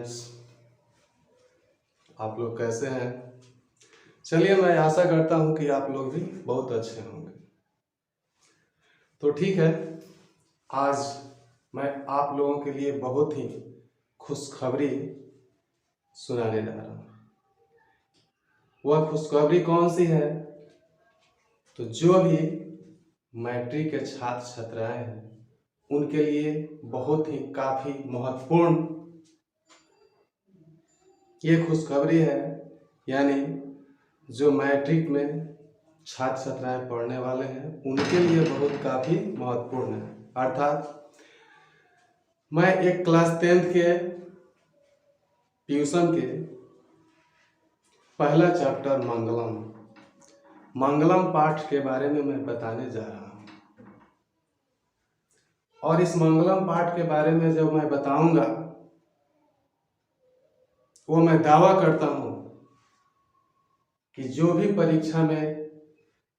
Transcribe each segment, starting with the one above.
Friends, आप लोग कैसे हैं? चलिए, मैं आशा करता हूं कि आप लोग भी बहुत अच्छे होंगे। तो ठीक है, आज मैं आप लोगों के लिए बहुत ही खुशखबरी सुनाने जा रहा हूं। वह खुशखबरी कौन सी है? तो जो भी मैट्रिक के छात्र छात्राएं हैं उनके लिए बहुत ही काफ़ी महत्वपूर्ण ये खुशखबरी है। यानी जो मैट्रिक में छात्र छात्राएं पढ़ने वाले हैं उनके लिए बहुत काफ़ी महत्वपूर्ण है। अर्थात मैं एक क्लास 10th के ट्यूशन के पहला चैप्टर मंगलम पाठ के बारे में मैं बताने जा रहा हूँ। और इस मंगलम पाठ के बारे में जब मैं बताऊंगा वो मैं दावा करता हूँ कि जो भी परीक्षा में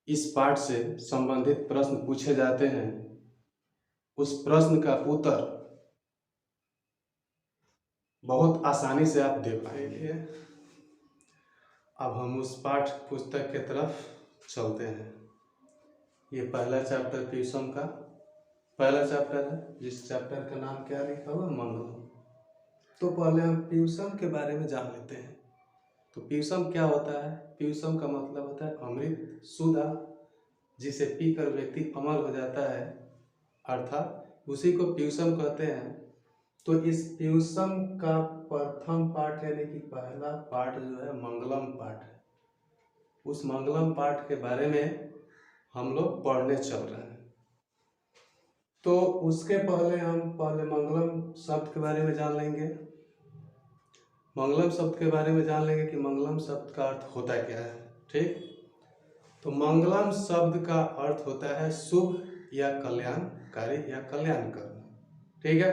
इस पाठ से संबंधित प्रश्न पूछे जाते हैं उस प्रश्न का उत्तर बहुत आसानी से आप दे पाएंगे। अब हम उस पाठ पुस्तक के तरफ चलते हैं। ये पहला चैप्टर ट्यूशन का पहला चैप्टर है, जिस चैप्टर का नाम क्या लिखा हुआ? मंगलम। तो पहले हम ट्यूशन के बारे में जान लेते हैं। तो ट्यूशन क्या होता है? ट्यूशन का मतलब होता है अमृत सुधा, जिसे पीकर व्यक्ति अमर हो जाता है, अर्थात उसी को ट्यूशन कहते हैं। तो इस ट्यूशन का प्रथम पाठ यानी कि पहला पाठ जो है मंगलम पाठ है। उस मंगलम पाठ के बारे में हम लोग पढ़ने चल रहे हैं। तो उसके पहले हम मंगलम शब्द के बारे में जान लेंगे। मंगलम शब्द के बारे में जान लेंगे कि मंगलम शब्द का अर्थ होता क्या है। ठीक, तो मंगलम शब्द का अर्थ होता है शुभ या कल्याणकारी या कल्याण करना। ठीक है,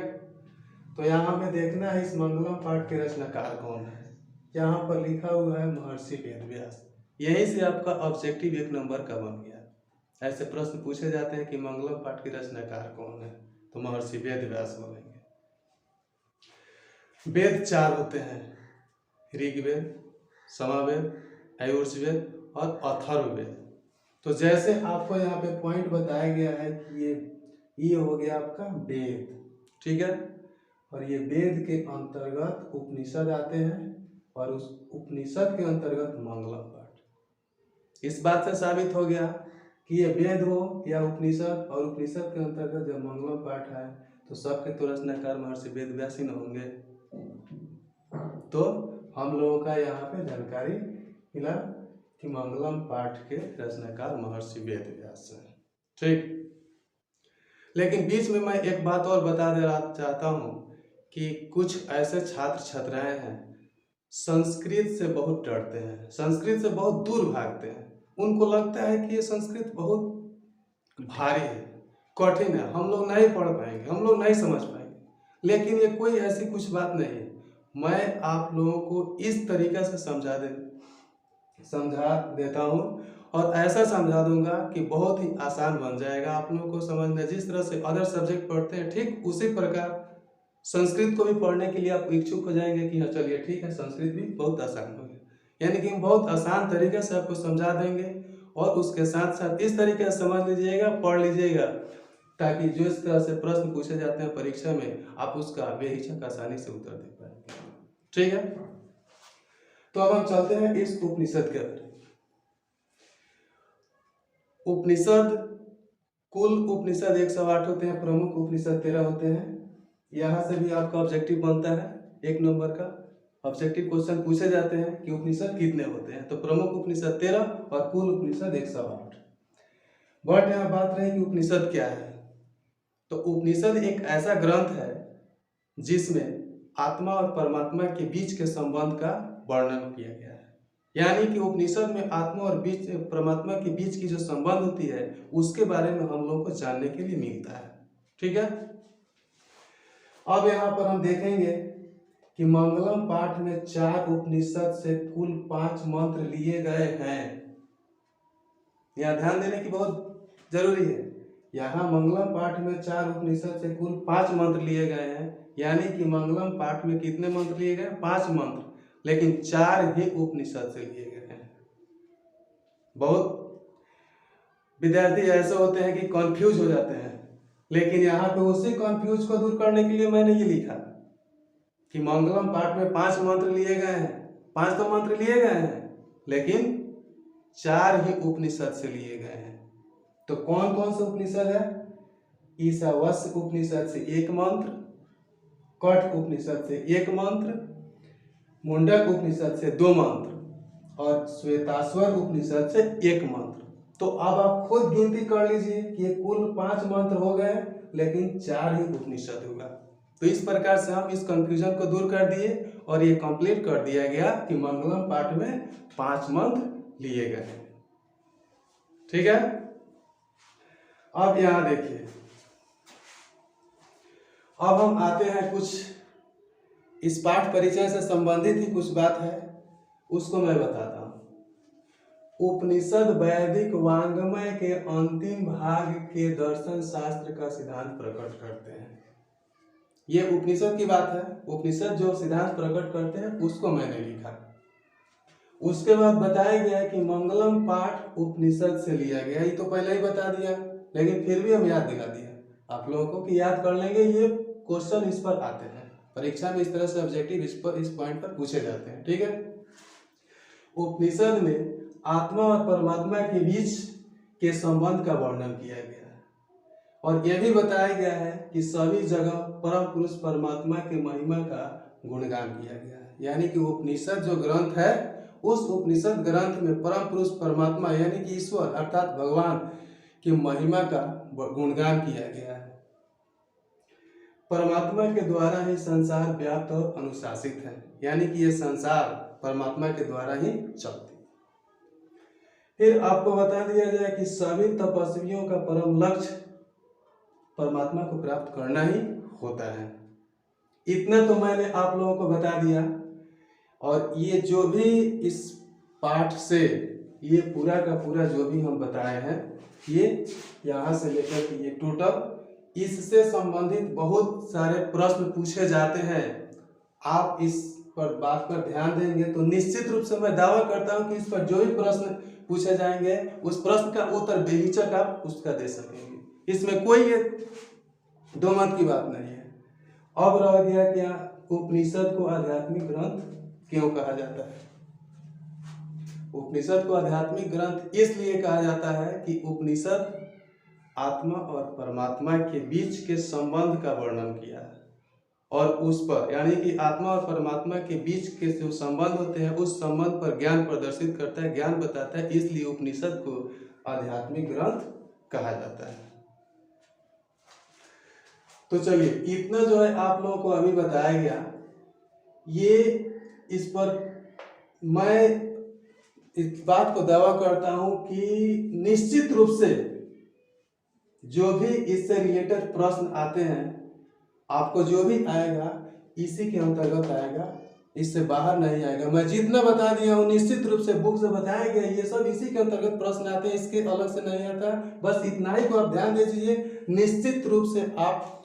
तो यहाँ हमें देखना है इस मंगलम पाठ के रचनाकार कौन है। यहाँ पर लिखा हुआ है महर्षि वेदव्यास। यहीं से आपका ऑब्जेक्टिव 1 नंबर का बन गया। ऐसे प्रश्न पूछे जाते हैं कि मंगलम पाठ के रचनाकार कौन है, तो महर्षि वेदव्यास बोलेंगे। वेद 4 होते हैं, ऋग्वेद, सामवेद, यजुर्वेद और अथर्ववेद। तो जैसे आपको यहाँ पे पॉइंट बताया गया है कि ये हो गया आपका वेद। ठीक है, और ये वेद के अंतर्गत उपनिषद आते हैं और उस उपनिषद के अंतर्गत मंगलम पाठ। इस बात से साबित हो गया कि ये वेद हो या उपनिषद, और उपनिषद के अंतर्गत जब मंगलम पाठ आए तो सबके तो रचनाकार महर्षि वेदव्यास ही न होंगे। तो हम लोगों का यहाँ पे जानकारी मिला कि मंगलम पाठ के रचनाकार महर्षि वेदव्यास हैं। ठीक, लेकिन बीच में मैं एक बात और बता देना चाहता हूँ कि कुछ ऐसे छात्र छात्राएं हैं संस्कृत से बहुत डरते हैं, संस्कृत से बहुत दूर भागते हैं। उनको लगता है कि ये संस्कृत बहुत भारी है, कठिन है, हम लोग नहीं पढ़ पाएंगे, हम लोग नहीं समझ पाएंगे। लेकिन ये कोई ऐसी कुछ बात नहीं है। मैं आप लोगों को इस तरीके से समझा देता हूँ और ऐसा समझा दूंगा कि बहुत ही आसान बन जाएगा आप लोगों को समझना। जिस तरह से अदर सब्जेक्ट पढ़ते हैं ठीक उसी प्रकार संस्कृत को भी पढ़ने के लिए आप इच्छुक हो जाएंगे कि हाँ चलिए ठीक है, संस्कृत भी बहुत आसान हो गया। यानी कि हम बहुत आसान तरीके से आपको समझा देंगे और उसके साथ साथ इस तरीके से समझ लीजिएगा, पढ़ लीजिएगा, ताकि जो इस तरह से प्रश्न पूछे जाते हैं परीक्षा में आप उसका बेहिचक आसानी से उत्तर दे पाएंगे। ठीक है, तो अब हम चलते हैं इस उपनिषद के बारे में। उपनिषद, कुल उपनिषद 108 होते हैं, प्रमुख उपनिषद 13 होते हैं। यहाँ से भी आपका ऑब्जेक्टिव बनता है 1 नंबर का। ऑब्जेक्टिव क्वेश्चन पूछे जाते हैं कि उपनिषद कितने होते हैं, तो प्रमुख उपनिषद 13 और कुल उपनिषद 108। बट यहाँ बात रही कि उपनिषद क्या है। तो उपनिषद एक ऐसा ग्रंथ है जिसमें आत्मा और परमात्मा के बीच के संबंध का वर्णन किया गया है। यानी कि उपनिषद में आत्मा और परमात्मा के बीच की जो संबंध होती है उसके बारे में हम लोग को जानने के लिए मिलता है। ठीक है, अब यहाँ पर हम देखेंगे कि मंगलम पाठ में 4 उपनिषद से कुल 5 मंत्र लिए गए हैं। यहाँ ध्यान देने की बहुत जरूरी है यहाँ मंगलम पाठ में 4 उपनिषद से कुल 5 मंत्र लिए गए हैं, यानी कि मंगलम पाठ में कितने मंत्र लिए गए? 5 मंत्र, लेकिन 4 ही उपनिषद से लिए गए हैं। बहुत विद्यार्थी ऐसे होते हैं कि कंफ्यूज हो जाते हैं, लेकिन यहाँ पे उसी कंफ्यूज को दूर करने के लिए मैंने ये लिखा कि मंगलम पाठ में 5 मंत्र लिए गए हैं। 5 तो मंत्र लिए गए हैं, लेकिन 4 ही उपनिषद से लिए गए हैं। तो कौन कौन से उपनिषद है? ईशावास्य उपनिषद से 1 मंत्र, कठ उपनिषद से 1 मंत्र, मुंडक उपनिषद से 2 मंत्र और श्वेताश्वर उपनिषद से 1 मंत्र। तो अब आप खुद गिनती कर लीजिए कि ये कुल 5 मंत्र हो गए, लेकिन 4 ही उपनिषद हुआ। तो इस प्रकार से हम इस कंफ्यूजन को दूर कर दिए और ये कंप्लीट कर दिया गया कि मंगलम पाठ में 5 मंत्र लिए गए हैं। ठीक है, अब यहां देखिए, अब हम आते हैं कुछ इस पाठ परिचय से संबंधित ही कुछ बात है, उसको मैं बताता हूं। उपनिषद वैदिक वांग्मय के अंतिम भाग के दर्शन शास्त्र का सिद्धांत प्रकट करते हैं। ये उपनिषद की बात है, उपनिषद जो सिद्धांत प्रकट करते हैं उसको मैंने लिखा। उसके बाद बताया गया कि मंगलम पाठ उपनिषद से लिया गया, ये तो पहले ही बता दिया, लेकिन फिर भी हम याद दिला दिया आप लोगों को कि याद कर लेंगे। ये क्वेश्चन इस पर आते हैं परीक्षा में, इस तरह से ऑब्जेक्टिव इस पॉइंट पर पूछे जाते हैं। ठीक है, उपनिषद में आत्मा और परमात्मा के बीच के संबंध का वर्णन किया गया है और यह भी बताया गया है कि सभी जगह परम पुरुष परमात्मा के महिमा का गुणगान किया गया है। यानी कि उपनिषद जो ग्रंथ है, उस उपनिषद ग्रंथ में परम पुरुष परमात्मा यानी कि ईश्वर अर्थात भगवान की महिमा का गुणगान किया गया है। परमात्मा के द्वारा ही संसार व्याप्त और अनुशासित है, यानी कि यह संसार परमात्मा के द्वारा ही चलती। फिर आपको बता दिया जाए कि सभी तपस्वियों का परम लक्ष्य परमात्मा को प्राप्त करना ही होता है। इतना तो मैंने आप लोगों को बता दिया, और ये जो भी इस पाठ से ये पूरा का पूरा जो भी हम बताए हैं, ये यहाँ से लेकर के ये टोटल इससे संबंधित बहुत सारे प्रश्न पूछे जाते हैं। आप इस पर बात पर ध्यान देंगे तो निश्चित रूप से मैं दावा करता हूं कि इस पर जो भी प्रश्न पूछे जाएंगे उस प्रश्न का उत्तर बेहिचक आप उसका दे सकेंगे। इसमें कोई ये दो मत की बात नहीं है। अब रह गया क्या, उपनिषद को आध्यात्मिक ग्रंथ क्यों कहा जाता है? उपनिषद को आध्यात्मिक ग्रंथ इसलिए कहा जाता है कि उपनिषद आत्मा और परमात्मा के बीच के संबंध का वर्णन किया है और उस पर यानी कि आत्मा और परमात्मा के बीच के जो संबंध होते हैं उस संबंध पर ज्ञान प्रदर्शित करता है, ज्ञान बताता है, इसलिए उपनिषद को आध्यात्मिक ग्रंथ कहा जाता है। तो चलिए, इतना जो है आप लोगों को अभी बताया गया, ये इस पर मैं इस बात को दावा करता हूं कि निश्चित रूप से जो भी इससे रिलेटेड प्रश्न आते हैं, आपको जो भी आएगा इसी के अंतर्गत आएगा, इससे बाहर नहीं आएगा। मैं जितना बता दिया हूँ निश्चित रूप से बुक से बताया गया, ये सब इसी के अंतर्गत प्रश्न आते हैं, इसके अलग से नहीं आता। बस इतना ही को आप ध्यान दे दीजिए। निश्चित रूप से आप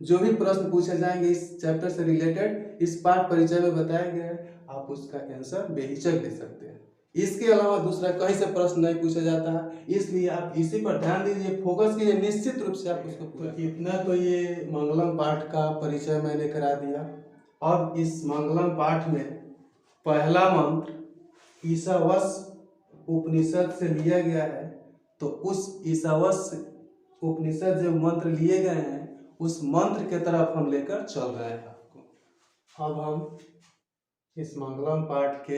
जो भी प्रश्न पूछे जाएंगे इस चैप्टर से रिलेटेड, इस पाठ परिचय में बताया गया है, आप उसका आंसर बेहिचक दे सकते हैं। इसके अलावा दूसरा कहीं से प्रश्न नहीं पूछा जाता है, इसलिए आप इसी पर ध्यान दीजिए, फोकस कीजिए, निश्चित रूप से आप उसको पूरा। इतना तो ये मंगलम पाठ का परिचय मैंने करा दिया। अब इस मंगलम पाठ में पहला मंत्र ईशावास्य उपनिषद से लिया गया है, तो उस ईशावास्य उपनिषद जो मंत्र लिए गए हैं उस मंत्र के तरफ हम लेकर चल रहे हैं आपको। अब हम इस मंगलम पाठ के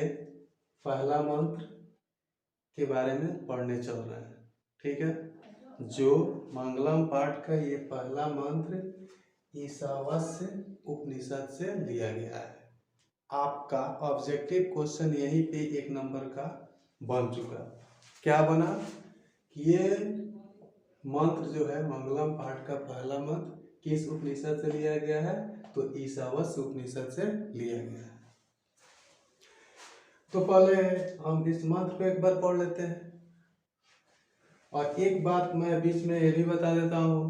पहला मंत्र के बारे में पढ़ने चल रहे हैं। ठीक है, जो मंगलम पाठ का ये पहला मंत्र ईशावास्य उपनिषद से लिया गया है। आपका ऑब्जेक्टिव क्वेश्चन यहीं पे 1 नंबर का बन चुका। क्या बना कि ये मंत्र जो है मंगलम पाठ का पहला मंत्र किस उपनिषद से लिया गया है? तो ईशावास्य उपनिषद से लिया गया है। तो पहले हम इस मंत्र को एक बार पढ़ लेते हैं। और एक बात मैं बीच में ये भी बता देता हूँ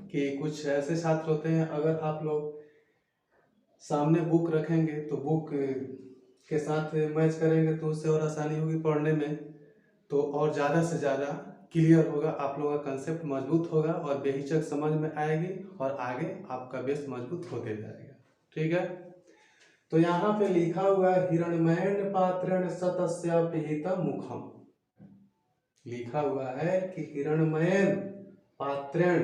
कि कुछ ऐसे छात्र होते हैं, अगर आप लोग सामने बुक रखेंगे तो बुक के साथ मैच करेंगे तो उससे और आसानी होगी पढ़ने में, तो और ज़्यादा से ज़्यादा क्लियर होगा, आप लोगों का कंसेप्ट मजबूत होगा और बेहिचक समझ में आएगी और आगे आपका बेस मजबूत होते जाएगा। ठीक है, तो यहाँ पे लिखा हुआ है हिरण्मयेन पात्रेण सतस्य पिहितम मुखम। लिखा हुआ है कि हिरण्मयेन पात्रेण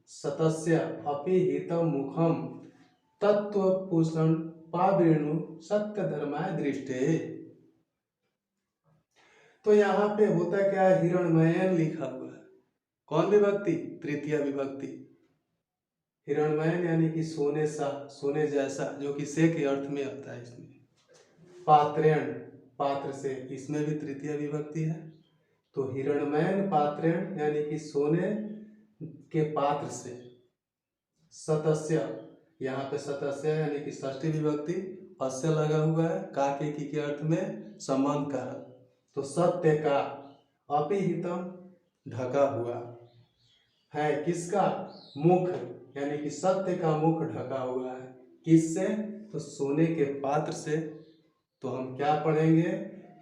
सतस्य अपिहितम मुखम तत्व पूषण पावेणु सत्य धर्माय दृष्टे। तो यहाँ पे होता क्या है, हिरण्मयेन लिखा हुआ है, कौन विभक्ति? तृतीय विभक्ति। हिरण्मयेन यानी कि सोने सा, सोने जैसा, जो कि से के अर्थ में आता है इसमें। पात्रेण, पात्र से, इसमें भी तृतीय विभक्ति है। तो हिरण्मयेन पात्रेण यानी कि सोने के पात्र से, सतस्य, यहाँ पे सतस्य यानी कि षष्ठी विभक्ति, अस्य लगा हुआ है, का के अर्थ में संबंध का, तो सत्य का, अपिहितम ढका हुआ है, किसका? मुख, यानी कि सत्य का मुख ढका हुआ है, किससे? तो सोने के पात्र से। तो हम क्या पढ़ेंगे?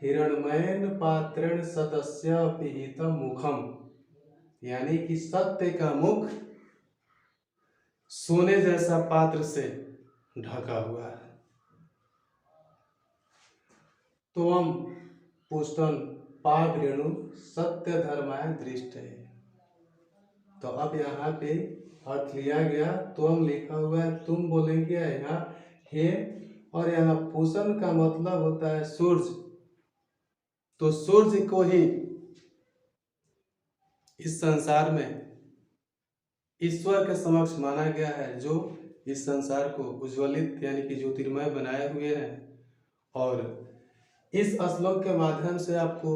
हिरण्मयेन पात्रेण सतस्य अपिहितम मुखम, यानी कि सत्य का मुख सोने जैसा पात्र से ढका हुआ है। तो हम पुष्टन पावेणु सत्य धर्माय दृष्टे। तो अब यहाँ पे अर्थ लिया गया, तो हम लिखा हुआ है, तुम बोलेंगे यहाँ हे, और यहाँ पूषण का मतलब होता है सूर्य। तो सूर्य को ही इस संसार में ईश्वर के समक्ष माना गया है, जो इस संसार को उज्ज्वलित यानी कि ज्योतिर्मय बनाए हुए हैं। और इस श्लोक के माध्यम से आपको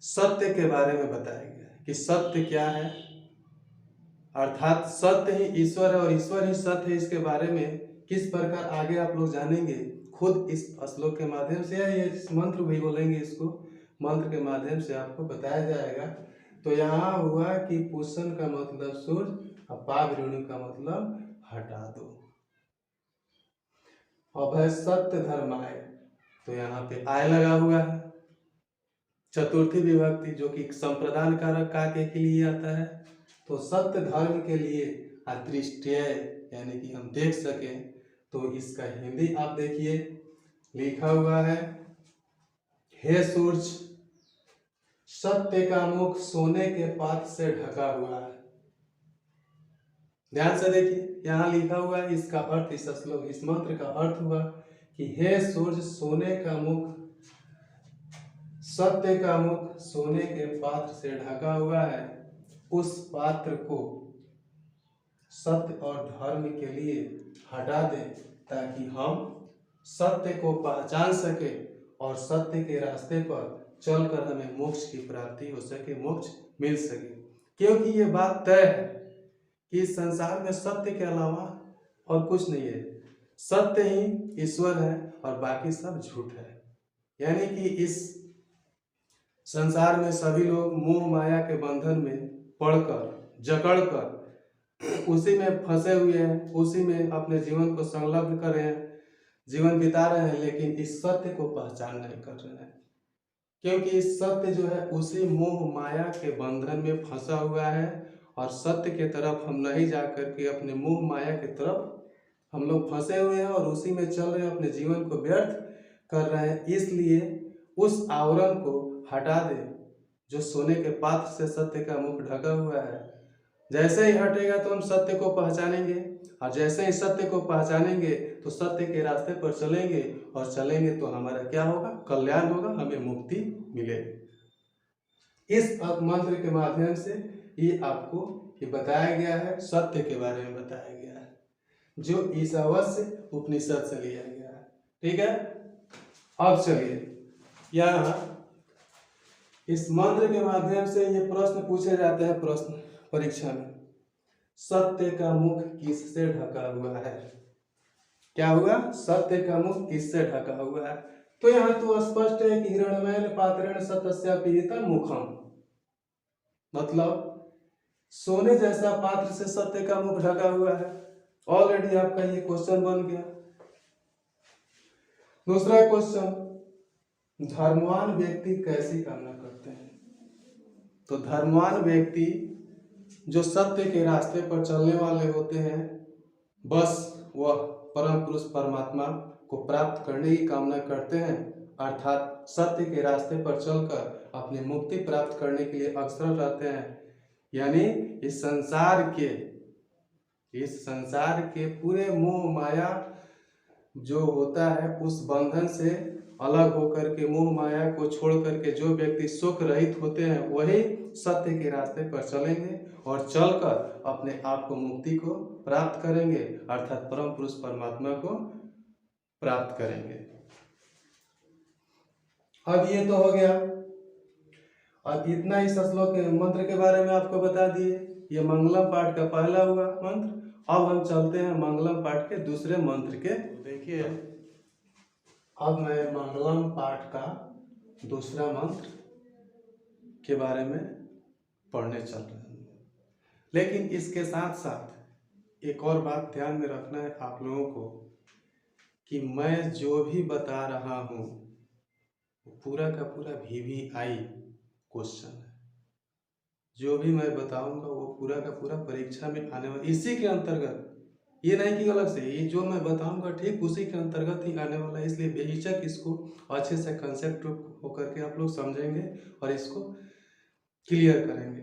सत्य के बारे में बताया गया है कि सत्य क्या है, अर्थात सत्य ही ईश्वर है और ईश्वर ही सत्य है। इसके बारे में किस प्रकार आगे आप लोग जानेंगे खुद इस श्लोक के माध्यम से, या ये मंत्र भी बोलेंगे, इसको मंत्र के माध्यम से आपको बताया जाएगा। तो यहाँ हुआ कि पुष्ण का मतलब सूर्य और पावेणु का मतलब हटा दो। अब है सत्य धर्माय, तो यहाँ पे आय लगा हुआ है, चतुर्थी विभक्ति, जो कि संप्रदान कारक का के लिए आता है। तो सत्य धर्म के लिए अदृष्टय, यानी कि हम देख सके। तो इसका हिंदी आप देखिए, लिखा हुआ है हे सूर्य, सत्य का मुख सोने के पात्र से ढका हुआ है। ध्यान से देखिए, यहाँ लिखा हुआ है, इसका अर्थ, इस श्लोक, इस मंत्र का अर्थ हुआ कि हे सूर्य, सोने का मुख, सत्य का मुख सोने के पात्र से ढका हुआ है, उस पात्र को सत्य और धर्म के लिए हटा दे, ताकि हम सत्य को पहचान सके और सत्य के रास्ते पर चलकर हमें मोक्ष की प्राप्ति हो सके, मोक्ष मिल सके। क्योंकि ये बात तय है कि इस संसार में सत्य के अलावा और कुछ नहीं है, सत्य ही ईश्वर है और बाकी सब झूठ है। यानी कि इस संसार में सभी लोग मोह माया के बंधन में पड़कर, जकड़कर उसी में फंसे हुए हैं, उसी में अपने जीवन को संलग्न कर रहे हैं, जीवन बिता रहे हैं, लेकिन इस सत्य को पहचान नहीं कर रहे हैं। क्योंकि इस सत्य जो है उसी मोह माया के बंधन में फंसा हुआ है, और सत्य के तरफ हम नहीं जा करके अपने मोह माया की तरफ हम लोग फंसे हुए हैं और उसी में चल रहे हैं, अपने जीवन को व्यर्थ कर रहे हैं। इसलिए उस आवरण को हटा दे जो सोने के पात्र से सत्य का मुख ढका हुआ है। जैसे ही हटेगा तो हम सत्य को पहचानेंगे, और जैसे ही सत्य को पहचानेंगे तो सत्य के रास्ते पर चलेंगे, और चलेंगे तो हमारा क्या होगा? कल्याण होगा, हमें मुक्ति मिलेगी। इस मंत्र के माध्यम से ये आपको ये बताया गया है, सत्य के बारे में बताया गया है, जो ईशावास्य उपनिषद से लिया गया है। ठीक है, अब चलिए यहाँ इस मंत्र के माध्यम से ये प्रश्न पूछे जाते हैं, प्रश्न परीक्षा में, सत्य का मुख किससे ढका हुआ है? क्या हुआ? सत्य का मुख किससे ढका हुआ है? तो यहाँ तो स्पष्ट है कि हिरण्मयेन पात्रेण सतस्य पीहितम मुखम, मतलब सोने जैसा पात्र से सत्य का मुख ढका हुआ है। ऑलरेडी आपका ये क्वेश्चन बन गया। दूसरा क्वेश्चन, धर्मवान व्यक्ति कैसी कामना करते हैं? तो धर्मवान व्यक्ति जो सत्य के रास्ते पर चलने वाले होते हैं, बस वह परम पुरुष परमात्मा को प्राप्त करने की कामना करते हैं, अर्थात सत्य के रास्ते पर चलकर अपनी मुक्ति प्राप्त करने के लिए अग्रसर रहते हैं। यानी इस संसार के पूरे मोह माया जो होता है उस बंधन से अलग होकर के, मोह माया को छोड़ करके जो व्यक्ति सुख रहित होते हैं वही सत्य के रास्ते पर चलेंगे और चलकर अपने आप को मुक्ति को प्राप्त करेंगे, अर्थात परम पुरुष परमात्मा को प्राप्त करेंगे। अब ये तो हो गया, अब इतना इस श्लोक के मंत्र के बारे में आपको बता दिए। ये मंगलम पाठ का पहला हुआ मंत्र। अब हम चलते हैं मंगलम पाठ के दूसरे मंत्र के। देखिए, अब मैं मंगलम पाठ का दूसरा मंत्र के बारे में पढ़ने चल रहा हूँ, लेकिन इसके साथ साथ एक और बात ध्यान में रखना है आप लोगों को कि मैं जो भी बता रहा हूँ पूरा का पूरा VVI क्वेश्चन है। जो भी मैं बताऊंगा वो पूरा का पूरा परीक्षा में आने वाला, इसी के अंतर्गत, ये नहीं कि अलग से, ये जो मैं बताऊंगा ठीक उसी के अंतर्गत ही आने वाला है। इसलिए बेहिचक इसको अच्छे से कंसेप्ट होकर के आप लोग समझेंगे और इसको क्लियर करेंगे।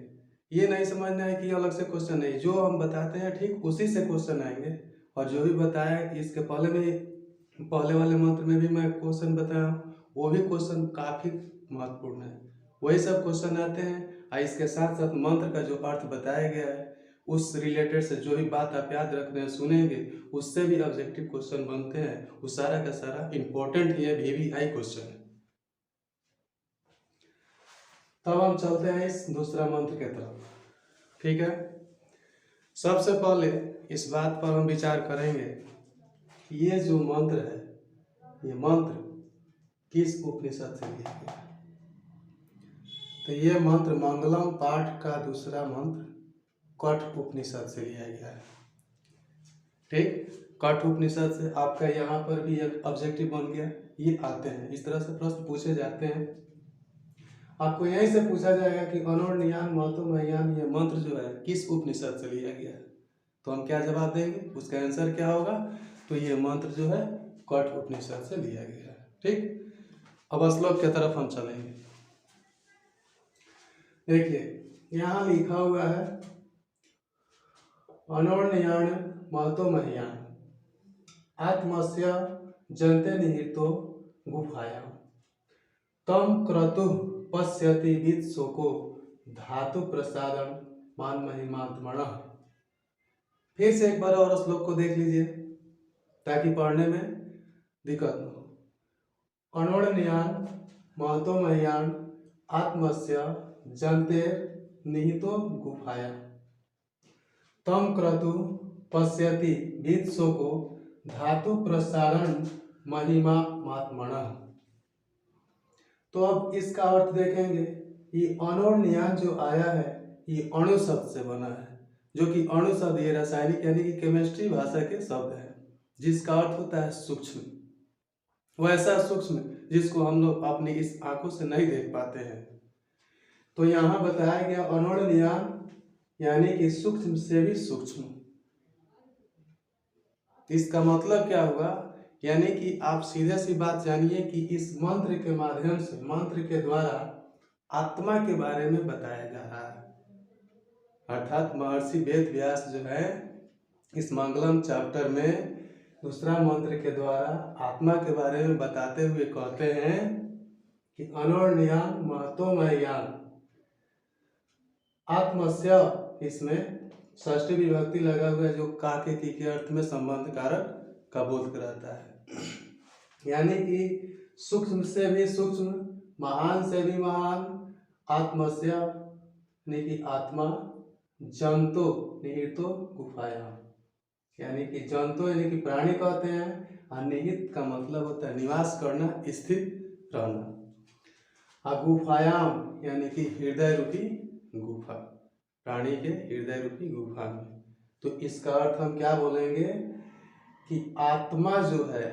ये नहीं समझना है कि अलग से क्वेश्चन नहीं, जो हम बताते हैं ठीक उसी से क्वेश्चन आएंगे। और जो भी बताया कि इसके पहले वाले मंत्र में भी मैं क्वेश्चन बताया हूँ, वो भी क्वेश्चन काफी महत्वपूर्ण है, वही सब क्वेश्चन आते हैं। और इसके साथ साथ मंत्र का जो अर्थ बताया गया है उस रिलेटेड से जो भी बात आप याद रख रहे हैं सुनेंगे, उससे भी ऑब्जेक्टिव क्वेश्चन बनते हैं। वो सारा का सारा इंपॉर्टेंट ही है, VVI क्वेश्चन है। तब हम चलते हैं इस दूसरा मंत्र के तरफ, ठीक है। सबसे पहले इस बात पर हम विचार करेंगे कि ये जो मंत्र है, ये मंत्र किस उपनिषद से लिया गया है। तो ये मंत्र मंगलम पाठ का दूसरा मंत्र कठ उपनिषद से लिया गया है, ठीक। कठ उपनिषद से आपका यहाँ पर भी एक ऑब्जेक्टिव बन गया। ये आते हैं, इस तरह से प्रश्न पूछे जाते हैं। आपको यहीं से पूछा जाएगा कि अनोरणीयान महतो महीयान ये मंत्र जो है किस उपनिषद से लिया गया है, तो हम क्या जवाब देंगे, उसका आंसर क्या होगा। तो ये मंत्र जो है कठ उपनिषद से लिया गया है, ठीक। अब श्लोक की तरफ हम चलेंगे। देखिए, यहाँ लिखा हुआ है अनोरणीयान महतो महीयान आत्मस्य जन्ते निहितो गुफायां तम क्रतुः पश्यति विद शोको धातु प्रसादम मान महिमात्मनः। फिर से एक बार और श्लोक को देख लीजिए ताकि पढ़ने में दिक्कत न हो। अनोरणीयान महतो महीयान आत्मस्य जन्ते निहितो गुफायां तम क्रतुः पश्यति विद शोको धातु प्रसारण महिमा मात्मनः। तो अब इसका अर्थ देखेंगे। ये अनोरणीयान जो आया है ये अणु शब्द से बना है, जो कि अणु शब्द ये रासायनिक यानी कि केमिस्ट्री भाषा के शब्द है, जिसका अर्थ होता है सूक्ष्म। वैसा सूक्ष्म जिसको हम लोग अपनी इस आंखों से नहीं देख पाते हैं। तो यहाँ बताया गया अनोरणीयान यानी कि सूक्ष्म से भी सूक्ष्म। इसका मतलब क्या हुआ, यानी कि आप सीधे सी बात जानिए कि इस मंत्र के माध्यम से, मंत्र के द्वारा आत्मा के बारे में बताया जा रहा है। अर्थात महर्षि वेद व्यास जो है इस मंगलम चैप्टर में दूसरा मंत्र के द्वारा आत्मा के बारे में बताते हुए कहते हैं कि अनोरणीयान महतो महीयान आत्मस्य, इसमें षष्ठी विभक्ति लगा हुआ है जो का के अर्थ में संबंध कारक का बोध कराता है। यानी कि सूक्ष्म से भी सूक्ष्म, महान से भी महान, आत्मस्य यानी कि आत्मा, जंतो निहितो गुफाया यानी कि जंतो यानी कि प्राणी कहते हैं, और निहित का मतलब होता है निवास करना, स्थित रहना। गुफायाम यानी कि हृदय रूपी गुफा, प्राणी के हृदय रूपी गुफा में। तो इसका अर्थ हम क्या बोलेंगे कि आत्मा जो है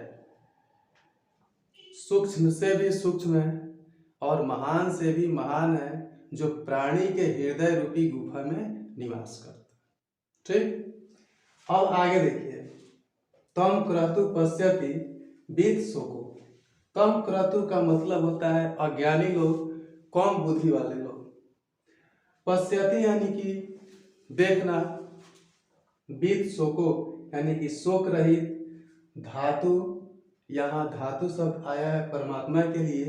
सूक्ष्म से भी सूक्ष्म है और महान से भी महान है, जो प्राणी के हृदय रूपी गुफा में निवास करता है। ठीक, अब आगे देखिए, तम क्रतु पश्यति विद शोको। तम क्रतु का मतलब होता है अज्ञानी लोग, कम बुद्धि वाले लोग। पश्यति यानी कि देखना, विद शोको यानी कि शोक रहित। धातु, यहाँ धातु शब्द आया है परमात्मा के लिए,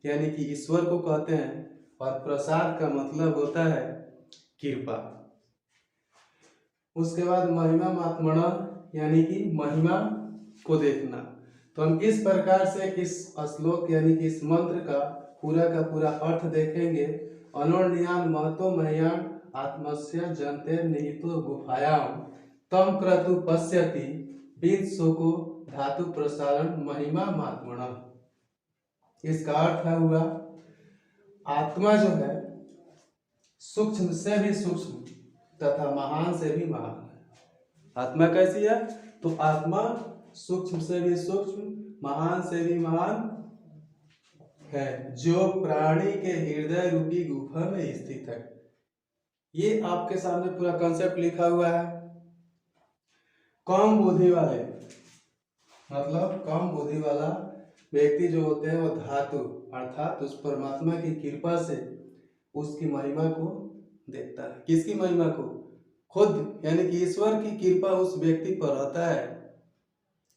यानी कि ईश्वर को कहते हैं। और प्रसाद का मतलब होता है कृपा। उसके बाद महिमा मात्मण यानी कि महिमा को देखना। तो हम इस प्रकार से इस श्लोक यानी कि इस मंत्र का पूरा अर्थ देखेंगे। अनोन्यान महतो मह्यान आत्मस्य जन्ते निहितो गुफायाम तम क्रतु पश्यति विद शोको धातु प्रसारण महिमा मात्मण। इसका अर्थ हुआ आत्मा जो है सूक्ष्म से भी सूक्ष्म तथा महान से भी महान है। आत्मा कैसी है? तो आत्मा सूक्ष्म से भी सूक्ष्म, महान से भी महान है, जो प्राणी के हृदय रूपी गुफा में स्थित है। ये आपके सामने पूरा कंसेप्ट लिखा हुआ है। कम बुद्धि वाले मतलब कम बुद्धि वाला व्यक्ति जो होते हैं वो धातु अर्थात उस परमात्मा की कृपा से उसकी महिमा को देखता है। किसकी महिमा को? खुद, यानी कि ईश्वर की कृपा उस व्यक्ति पर रहता है।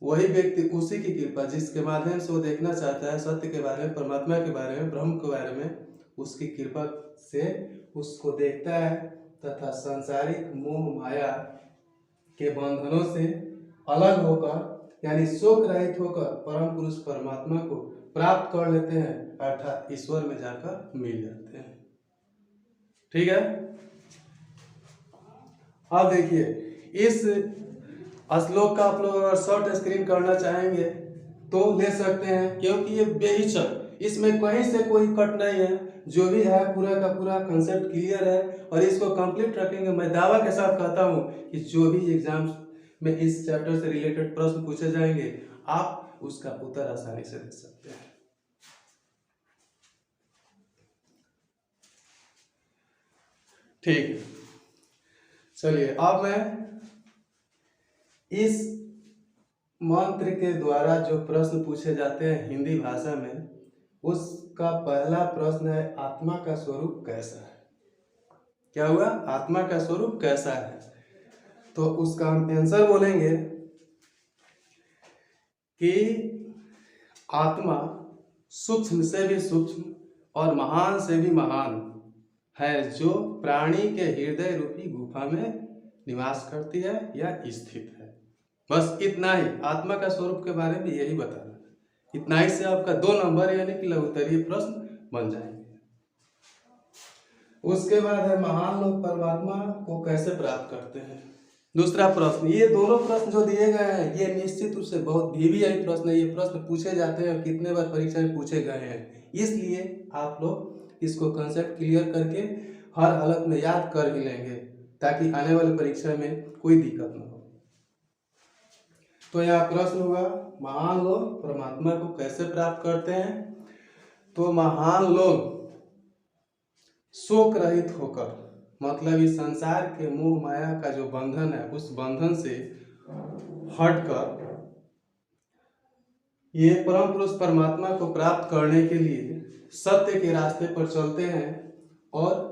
वही व्यक्ति उसी की कृपा जिसके माध्यम से वो देखना चाहता है सत्य के बारे में, परमात्मा के बारे में, ब्रह्म के बारे में, उसकी कृपा से उसको देखता है तथा सांसारिक मोह माया के बंधनों से अलग होकर यानी शोक रहित होकर परम पुरुष परमात्मा को प्राप्त कर लेते हैं, अर्थात ईश्वर में जाकर मिल जाते हैं। ठीक है। अब देखिए, इस श्लोक का आप लोग अगर शॉर्ट स्क्रीन करना चाहेंगे तो ले सकते हैं, क्योंकि ये बेहिचक, इसमें कहीं से कोई कट नहीं है। जो भी है पूरा का पूरा कंसेप्ट क्लियर है और इसको कंप्लीट रखेंगे। मैं दावा के साथ कहता हूँ कि जो भी एग्जाम्स में इस चैप्टर से रिलेटेड प्रश्न पूछे जाएंगे आप उसका उत्तर आसानी से दे सकते हैं। ठीक, चलिए अब मैं इस मंत्र के द्वारा जो प्रश्न पूछे जाते हैं हिंदी भाषा में, उसका पहला प्रश्न है आत्मा का स्वरूप कैसा है। क्या हुआ? आत्मा का स्वरूप कैसा है? तो उसका हम आंसर बोलेंगे कि आत्मा सूक्ष्म से भी सूक्ष्म और महान से भी महान है, जो प्राणी के हृदय रूपी गुफा में निवास करती है या स्थित है। बस इतना ही आत्मा का स्वरूप के बारे में यही बताना। इतना ही से आपका 2 नंबर यानी कि लघुत्तरीय प्रश्न बन जाएंगे। उसके बाद है महान लोग परमात्मा को कैसे प्राप्त करते हैं। दूसरा प्रश्न, ये दोनों प्रश्न जो दिए गए हैं ये निश्चित रूप से बहुत VVI प्रश्न है। ये प्रश्न पूछे जाते हैं और कितने बार परीक्षा में पूछे गए हैं, इसलिए आप लोग इसको कंसेप्ट क्लियर करके हर हालत में याद कर ही लेंगे ताकि आने वाली परीक्षा में कोई दिक्कत न हो। तो यहाँ प्रश्न हुआ महान लोग परमात्मा को कैसे प्राप्त करते हैं। तो महान लोग शोक रहित होकर, मतलब इस संसार के मोह माया का जो बंधन है उस बंधन से हटकर ये परम पुरुष परमात्मा को प्राप्त करने के लिए सत्य के रास्ते पर चलते हैं और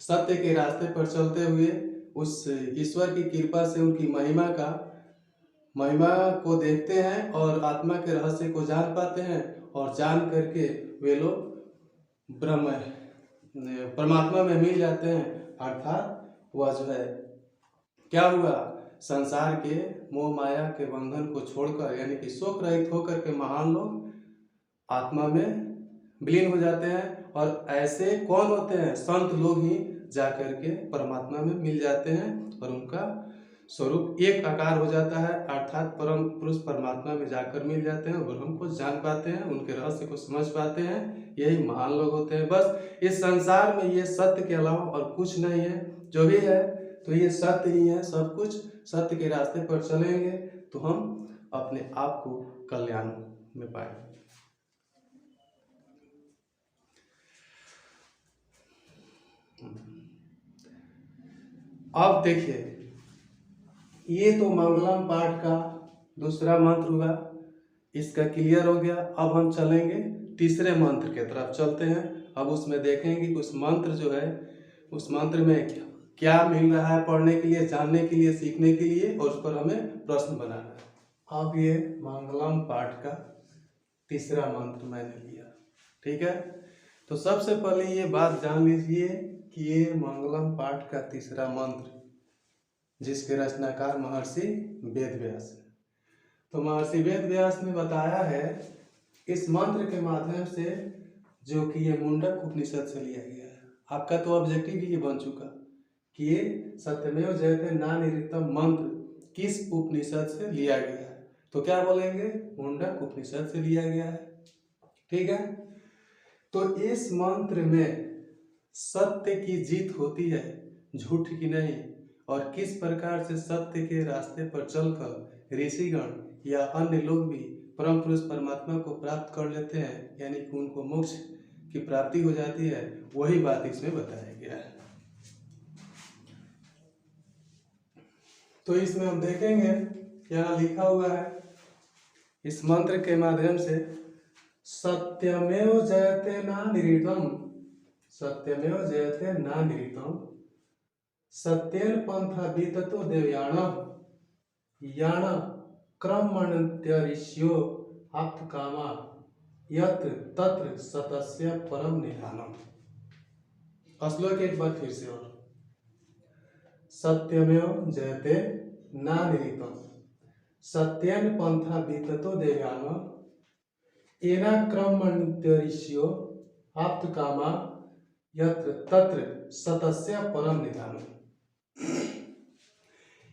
सत्य के रास्ते पर चलते हुए उस ईश्वर की कृपा से उनकी महिमा को देखते हैं और आत्मा के रहस्य को जान पाते हैं और जान करके वे लोग ब्रह्म परमात्मा में मिल जाते हैं। अर्थात वह जो है क्या हुआ, संसार के मोह माया के बंधन को छोड़कर यानी कि शोक रहित होकर के महान लोग आत्मा में विलीन हो जाते हैं। और ऐसे कौन होते हैं? संत लोग ही जाकर के परमात्मा में मिल जाते हैं और उनका स्वरूप एक आकार हो जाता है, अर्थात परम पुरुष परमात्मा में जाकर मिल जाते हैं, ब्रह्म को जान पाते हैं, उनके रहस्य को समझ पाते हैं। यही महान लोग होते हैं। बस इस संसार में ये सत्य के अलावा और कुछ नहीं है। जो भी है तो ये सत्य ही है। सब कुछ सत्य के रास्ते पर चलेंगे तो हम अपने आप को कल्याण में पाएंगे। अब देखिए, ये तो मंगलम पाठ का दूसरा मंत्र हुआ, इसका क्लियर हो गया। अब हम चलेंगे तीसरे मंत्र की तरफ चलते हैं। अब उसमें देखेंगे कि उस मंत्र जो है, उस मंत्र में क्या मिल रहा है पढ़ने के लिए, जानने के लिए, सीखने के लिए, और उस पर हमें प्रश्न बनाना है। अब ये मंगलम पाठ का तीसरा मंत्र मैंने लिया, ठीक है। तो सबसे पहले ये बात जान लीजिए कि ये मंगलम पाठ का तीसरा मंत्र जिसके रचनाकार महर्षि वेदव्यास है। तो महर्षि वेदव्यास ने बताया है इस मंत्र के माध्यम से, जो कि ये मुंडक उपनिषद से लिया गया है। आपका तो ऑब्जेक्टिव ही ये बन चुका कि ये सत्यमेव जयते नानिऋतम मंत्र किस उपनिषद से लिया गया है। तो क्या बोलेंगे, मुंडक उपनिषद से लिया गया है, ठीक है। तो इस मंत्र में सत्य की जीत होती है, झूठ की नहीं। और किस प्रकार से सत्य के रास्ते पर चलकर ऋषिगण या अन्य लोग भी परम पुरुष परमात्मा को प्राप्त कर लेते हैं, यानी कि उनको मोक्ष की प्राप्ति हो जाती है, वही बात इसमें बताया गया है। तो इसमें हम देखेंगे, यहाँ लिखा हुआ है इस मंत्र के माध्यम से, सत्यमेव जयते नानिऋतम, सत्यमेव जयते नानिऋतम, सत्येन पंथा बीततो देवयान, यान क्रमण्यऋष्यो आप्त कामा यत्र तत्र सतस्य परम निधानम। श्लोक एक बार फिर से, और सत्यमेव जयते नानिऋतम, सत्येन पंथा बीततो देवयान, येन क्रमण्यऋष्यो आप्त कामा यत्र तत्र सतस्य परम निधानम।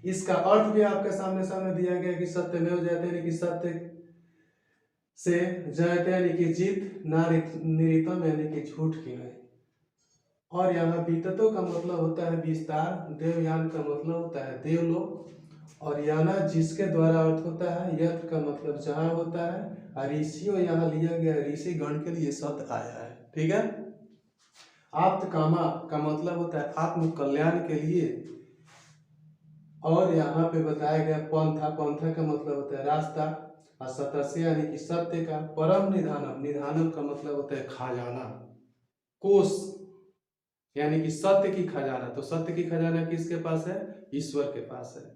इसका अर्थ भी आपके सामने दिया गया कि सत्यमेव जयते यानी कि सत्य से जयते यानी कि जीत, नानिऋतम यानी कि झूठ की नहीं। और यहाँ बीततो का मतलब होता है विस्तार, देवयान का मतलब होता है देवलोक, और याना जिसके द्वारा अर्थ होता है, यथ का मतलब जहाँ होता है, और ऋषियों यहाँ लिया गया ऋषि गण के लिए शब्द आया है, ठीक है। आप्त कामा का मतलब होता है आत्म कल्याण के लिए, और यहाँ पे बताया गया पंथा, पंथा का मतलब होता है रास्ता, और सतस्य यानी कि सत्य का, परम निधानम, निधानम का मतलब होता है खजाना, कोष, यानी कि सत्य की खजाना। तो सत्य की खजाना किसके पास है, ईश्वर के पास है।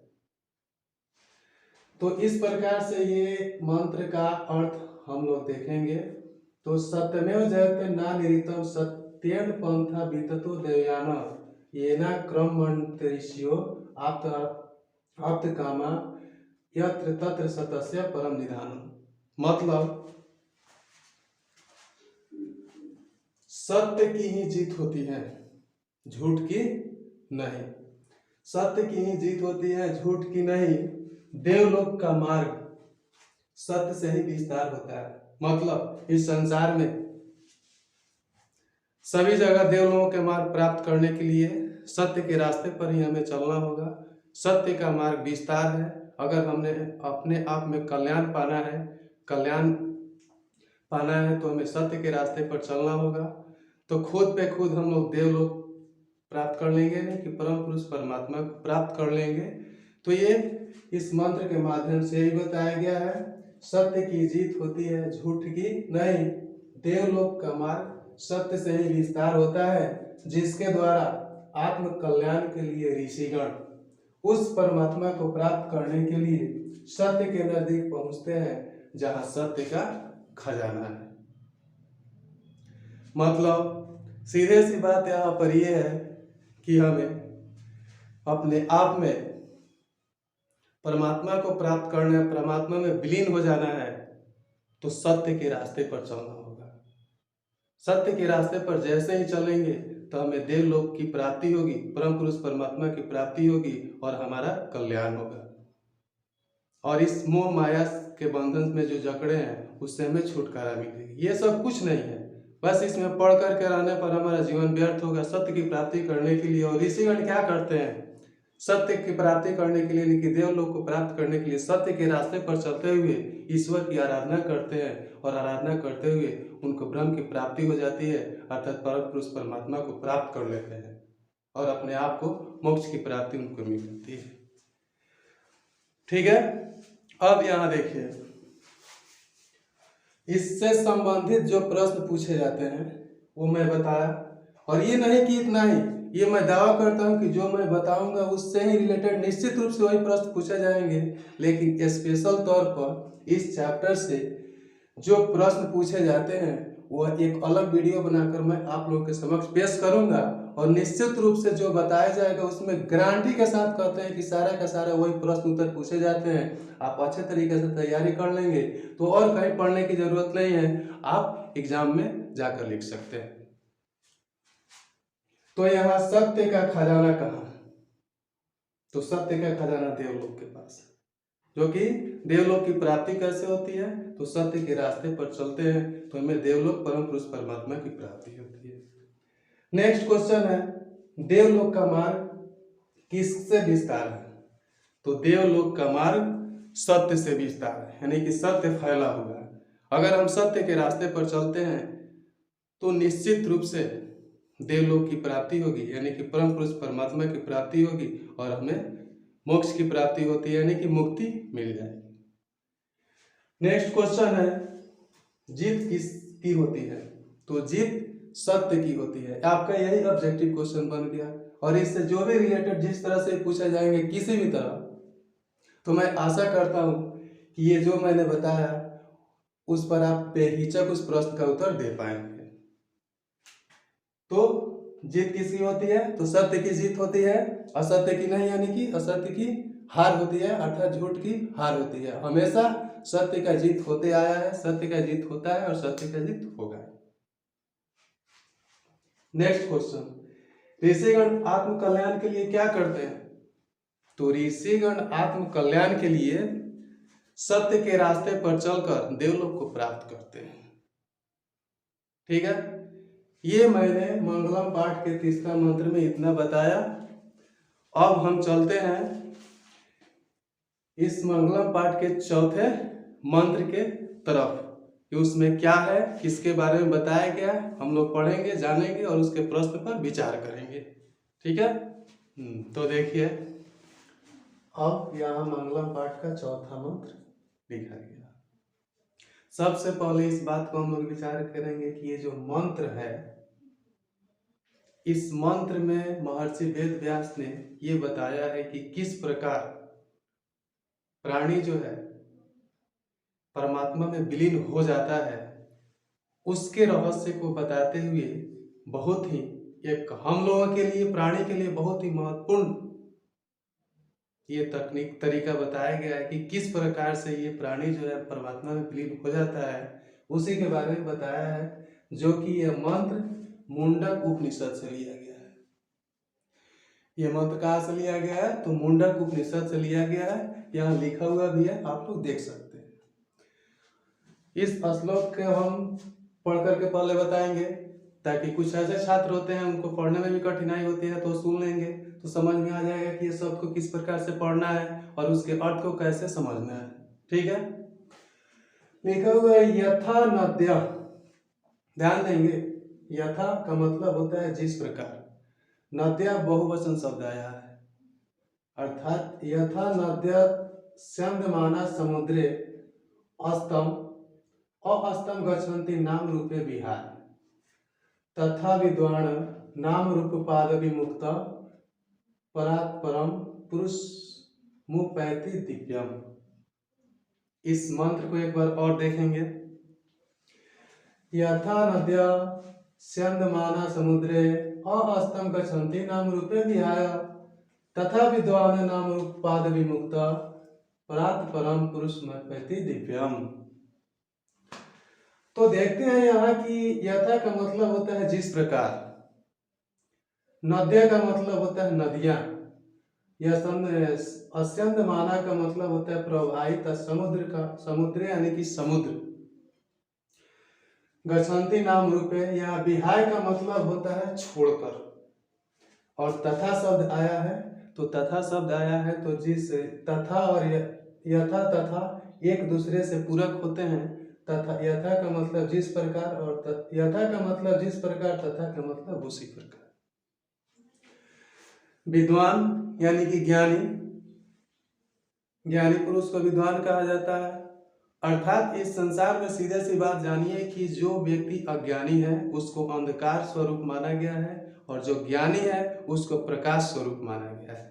तो इस प्रकार से ये मंत्र का अर्थ हम लोग देखेंगे। तो सत्यमेव जयते नानिऋतम, सत्येन पंथा बीततो देवयान, येना क्रमण्यऋष्यो आप्त कामा यत्र तत्र सतस्य परम निधानम। मतलब सत्य की ही जीत होती है, झूठ की नहीं। सत्य की ही जीत होती है, झूठ की नहीं। देवलोक का मार्ग सत्य से ही विस्तार होता है। मतलब इस संसार में सभी जगह देवलोकों के मार्ग प्राप्त करने के लिए सत्य के रास्ते पर ही हमें चलना होगा। सत्य का मार्ग विस्तार है। अगर हमने अपने आप में कल्याण पाना है, कल्याण पाना है तो हमें सत्य के रास्ते पर चलना होगा। तो खुद पे खुद हम लोग देवलोक प्राप्त कर लेंगे, नहीं कि परम पुरुष परमात्मा को प्राप्त कर लेंगे। तो ये इस मंत्र के माध्यम से ही बताया गया है, सत्य की जीत होती है, झूठ की नहीं। देवलोक का मार्ग सत्य से ही विस्तार होता है, जिसके द्वारा आत्म कल्याण के लिए ऋषिगण उस परमात्मा को प्राप्त करने के लिए सत्य के नजदीक पहुंचते हैं, जहां सत्य का खजाना है। मतलब सीधे सी बात यहाँ पर यह है कि हमें अपने आप में परमात्मा को प्राप्त करना है, परमात्मा में विलीन हो जाना है, तो सत्य के रास्ते पर चलना होगा। सत्य के रास्ते पर जैसे ही चलेंगे तो हमें देवलोक की प्राप्ति होगी, परम पुरुष परमात्मा की प्राप्ति होगी और हमारा कल्याण होगा। और इस मोह माया के बंधन में जो जकड़े हैं उससे हमें छुटकारा मिलेगी। ये सब कुछ नहीं है, बस इसमें पढ़ करके रहने पर हमारा जीवन व्यर्थ होगा। सत्य की प्राप्ति करने के लिए, और ऋषिगण क्या करते हैं, सत्य की प्राप्ति करने के लिए, यानी कि देवलोक को प्राप्त करने के लिए सत्य के रास्ते पर चलते हुए ईश्वर की आराधना करते हैं, और आराधना करते हुए उनको ब्रह्म की प्राप्ति हो जाती है, अर्थात परम पुरुष परमात्मा को प्राप्त कर लेते हैं और अपने आप को मोक्ष की प्राप्ति उनको मिल जाती है। ठीक है, अब यहाँ देखिए, इससे संबंधित जो प्रश्न पूछे जाते हैं वो मैं बताया, और ये नहीं कि इतना ही, ये मैं दावा करता हूँ कि जो मैं बताऊंगा उससे ही रिलेटेड निश्चित रूप से वही प्रश्न पूछे जाएंगे, लेकिन स्पेशल तौर पर इस चैप्टर से जो प्रश्न पूछे जाते हैं वह एक अलग वीडियो बनाकर मैं आप लोगों के समक्ष पेश करूंगा, और निश्चित रूप से जो बताया जाएगा उसमें गारंटी के साथ कहते हैं कि सारा का सारा वही प्रश्न उत्तर पूछे जाते हैं। आप अच्छे तरीके से तैयारी कर लेंगे तो और कहीं पढ़ने की जरूरत नहीं है, आप एग्जाम में जाकर लिख सकते हैं। तो यहाँ सत्य का खजाना कहाँ? तो सत्य का खजाना देवलोक के पास, जो कि देवलोक की प्राप्ति कैसे होती है, तो सत्य के रास्ते पर चलते हैं तो हमें देवलोक परम पुरुष परमात्मा की प्राप्ति होती है। नेक्स्ट क्वेश्चन है, देवलोक का मार्ग किससे विस्तार है? तो देवलोक का मार्ग सत्य से विस्तार है, यानी कि सत्य फैला हुआ है। अगर हम सत्य के रास्ते पर चलते हैं तो निश्चित रूप से देवलोक की प्राप्ति होगी, यानी कि परम पुरुष परमात्मा की प्राप्ति होगी, और हमें मोक्ष की प्राप्ति होती है, यानी कि मुक्ति मिल जाएगी। नेक्स्ट क्वेश्चन है, जीत किसकी होती है? तो जीत सत्य की होती है। आपका यही ऑब्जेक्टिव क्वेश्चन बन गया, और इससे जो भी रिलेटेड जिस तरह से पूछे जाएंगे किसी भी तरह, तो मैं आशा करता हूं कि ये जो मैंने बताया उस पर आप बेहिचक उस प्रश्न का उत्तर दे पाएंगे। तो जीत किसकी होती है? तो सत्य की जीत होती है, असत्य की नहीं, यानी कि असत्य की हार होती है, अर्थात झूठ की हार होती है। हमेशा सत्य का जीत होते आया है, सत्य का जीत होता है और सत्य का जीत होगा। नेक्स्ट क्वेश्चन, ऋषिगण आत्म कल्याण के लिए क्या करते हैं? तो ऋषिगण आत्म कल्याण के लिए सत्य के रास्ते पर चलकर देवलोक को प्राप्त करते हैं। ठीक है, ये मैंने मंगलम पाठ के तीसरा मंत्र में इतना बताया। अब हम चलते हैं इस मंगलम पाठ के चौथे मंत्र के तरफ कि उसमें क्या है, किसके बारे में बताया गया है, हम लोग पढ़ेंगे, जानेंगे और उसके प्रश्न पर विचार करेंगे। ठीक है, तो देखिए, अब यहाँ मंगलम पाठ का चौथा मंत्र लिखा गया। सबसे पहले इस बात को हम लोग विचार करेंगे कि ये जो मंत्र है, इस मंत्र में महर्षि वेद व्यास ने ये बताया है कि किस प्रकार प्राणी जो है परमात्मा में विलीन हो जाता है, उसके रहस्य को बताते हुए बहुत ही एक हम लोगों के लिए, प्राणी के लिए बहुत ही महत्वपूर्ण ये तकनीक तरीका बताया गया है कि किस प्रकार से ये प्राणी जो है परमात्मा में विलीन हो जाता है, उसी के बारे में बताया है, जो कि यह मंत्र मुंडक उपनिषद से लिया गया है। यह मंत्र कहाँ से लिया गया है? तो मुंडक उपनिषद से लिया गया है। यहाँ लिखा हुआ भी है, आप लोग देख सकते हैं। इस श्लोक को हम पढ़ करके पहले बताएंगे, ताकि कुछ ऐसे छात्र होते हैं उनको पढ़ने में भी कठिनाई होती है, तो सुन लेंगे तो समझ में आ जाएगा कि ये शब्द को किस प्रकार से पढ़ना है और उसके अर्थ को कैसे समझना है। ठीक है, लिखा हुआ है यथा नद्या, ध्यान देंगे, यथा का मतलब होता है जिस प्रकार, नद्या बहुवचन शब्द आया है, अर्थात यथा नद्या स्यंदमाना समुद्रे अस्तम अस्तम गच्छन्ति नाम रूपे विहार तथा विद्वान नाम रूप पाद विमुक्त परात् परम पुरुष मुपैति दिव्यम। इस मंत्र को एक बार और देखेंगे, यथा नद्या स्यंदमाना समुद्रे अस्तम गच्छन्ति नाम रूपे विहाय तथा विद्वान नाम रूप पाद विमुक्त परात् परम पुरुष मुपैति दिव्यम। तो देखते हैं यहाँ कि यथा का मतलब होता है जिस प्रकार, नद्या का मतलब होता है नदियां। यह अस्यंत माना का मतलब होता है प्रवाहित। समुद्र का समुद्र यानी कि समुद्र। गच्छन्ति नाम रूपे, यहाँ विहाय का मतलब होता है छोड़कर। और तथा शब्द आया है, तो तथा शब्द आया है तो जिस तथा और यथा तथा एक दूसरे से पूरक होते हैं। तथा यथा का मतलब जिस प्रकार, और यथा का मतलब जिस प्रकार, तथा का मतलब उसी प्रकार। विद्वान यानी कि ज्ञानी, ज्ञानी पुरुष को विद्वान कहा जाता है। अर्थात इस संसार में सीधे सी बात जानिए कि जो व्यक्ति अज्ञानी है उसको अंधकार स्वरूप माना गया है, और जो ज्ञानी है उसको प्रकाश स्वरूप माना गया है।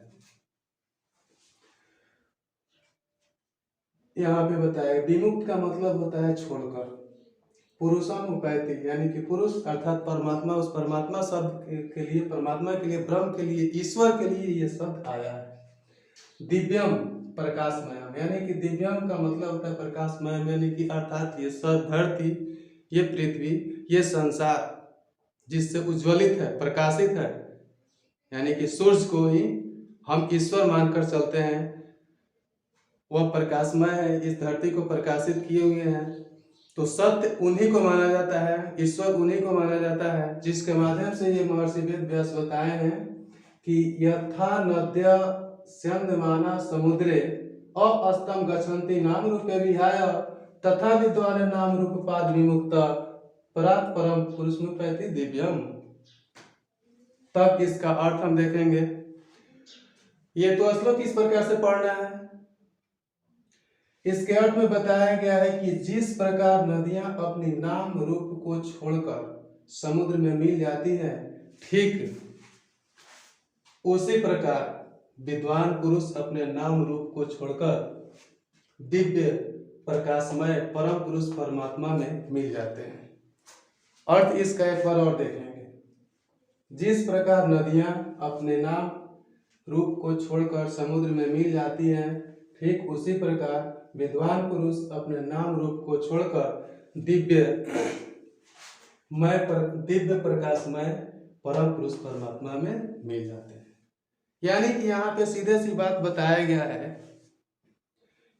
यहाँ पे बताया विमुक्त का मतलब होता है छोड़कर। पुरुषम उपैति यानी कि पुरुष अर्थात परमात्मा, उस परमात्मा शब्द के लिए, परमात्मा के लिए, ब्रह्म के लिए, ईश्वर के लिए ये शब्द आया है। दिव्यम प्रकाशमयम यानी कि दिव्यम का मतलब होता है प्रकाशमय, यानी कि अर्थात ये सब धरती, ये पृथ्वी, ये संसार जिससे उज्ज्वलित है, प्रकाशित है, यानी कि सूर्य को ही हम ईश्वर मानकर चलते हैं। वह प्रकाशमय है, इस धरती को प्रकाशित किए हुए हैं। तो सत्य उन्हीं को माना जाता है, ईश्वर उन्हीं को माना जाता है, जिसके माध्यम से ये महर्षि वेद व्यास बताए हैं कि यथा नद्या स्यंदमाना समुद्रे अस्तम गच्छन्ति नाम रूपे विहाय तथा विद्वान नाम रूप पाद विमुक्त परात् परम पुरुषमुपैति दिव्यम। तब इसका अर्थ हम देखेंगे। ये तो श्लोक इस प्रकार से पढ़ना है। इसके अर्थ में बताया गया है कि जिस प्रकार नदियां अपनी नाम रूप को छोड़कर समुद्र में मिल जाती हैं, ठीक उसी प्रकार विद्वान पुरुष अपने नाम रूप को छोड़कर दिव्य प्रकाशमय परम पुरुष परमात्मा में मिल जाते हैं। अर्थ इसका एक बार और देखेंगे। जिस प्रकार नदियां अपने नाम रूप को छोड़कर समुद्र में मिल जाती हैं, ठीक उसी प्रकार विद्वान पुरुष अपने नाम रूप को छोड़कर दिव्य प्रकाशमय परम पुरुष परमात्मा में मिल जाते हैं। यानी कि यहाँ पे सीधे सी बात बताया गया है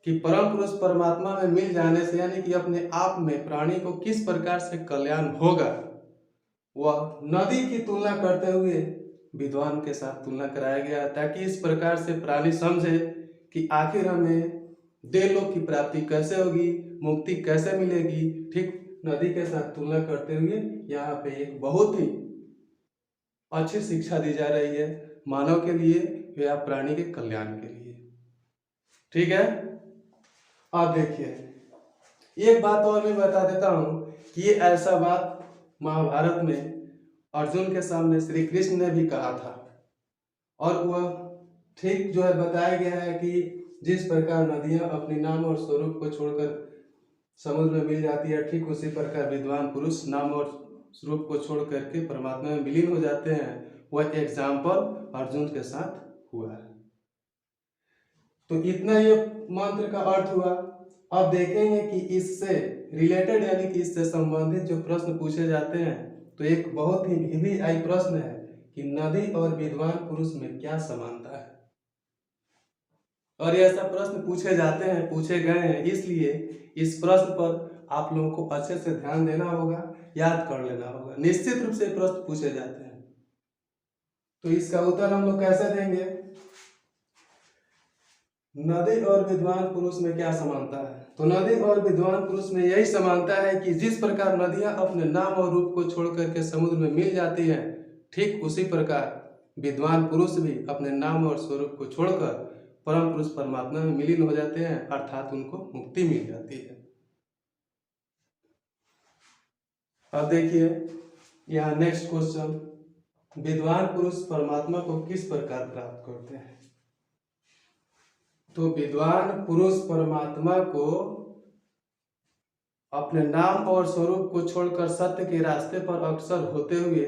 कि परम पुरुष परमात्मा में मिल जाने से, यानी कि अपने आप में प्राणी को किस प्रकार से कल्याण होगा, वह नदी की तुलना करते हुए विद्वान के साथ तुलना कराया गया, ताकि इस प्रकार से प्राणी समझे कि आखिर हमें देवलोक की प्राप्ति कैसे होगी, मुक्ति कैसे मिलेगी। ठीक नदी के साथ तुलना करते हुए यहाँ पे एक बहुत ही अच्छी शिक्षा दी जा रही है, मानव के लिए या प्राणी के कल्याण के लिए। ठीक है, अब देखिए एक बात और मैं बता देता हूँ कि ये ऐसा बात महाभारत में अर्जुन के सामने श्री कृष्ण ने भी कहा था, और वह ठीक जो है बताया गया है कि जिस प्रकार नदियां अपने नाम और स्वरूप को छोड़कर समुद्र में मिल जाती है, ठीक उसी प्रकार विद्वान पुरुष नाम और स्वरूप को छोड़ करके परमात्मा में विलीन हो जाते हैं। वह एग्जाम्पल अर्जुन के साथ हुआ है। तो इतना ये मंत्र का अर्थ हुआ। अब देखेंगे कि इससे रिलेटेड यानी कि इससे संबंधित जो प्रश्न पूछे जाते हैं, तो एक बहुत ही VVI प्रश्न है कि नदी और विद्वान पुरुष में क्या समानता है। और ये ऐसा प्रश्न पूछे जाते हैं, पूछे गए हैं, इसलिए इस प्रश्न पर आप लोगों को अच्छे से ध्यान देना होगा, याद कर लेना होगा। निश्चित रूप से प्रश्न पूछे जाते हैं, तो इसका उत्तर हम लोग कैसे देंगे। नदी और विद्वान पुरुष में क्या समानता है, तो नदी और विद्वान पुरुष में यही समानता है कि जिस प्रकार नदियां अपने नाम और रूप को छोड़ करके समुद्र में मिल जाती हैं, ठीक उसी प्रकार विद्वान पुरुष भी अपने नाम और स्वरूप को छोड़कर परम पुरुष परमात्मा में विलीन हो जाते हैं, अर्थात उनको मुक्ति मिल जाती है। अब देखिए यहाँ नेक्स्ट क्वेश्चन, विद्वान पुरुष परमात्मा को किस प्रकार प्राप्त करते हैं। तो विद्वान पुरुष परमात्मा को अपने नाम और स्वरूप को छोड़कर सत्य के रास्ते पर अग्रसर होते हुए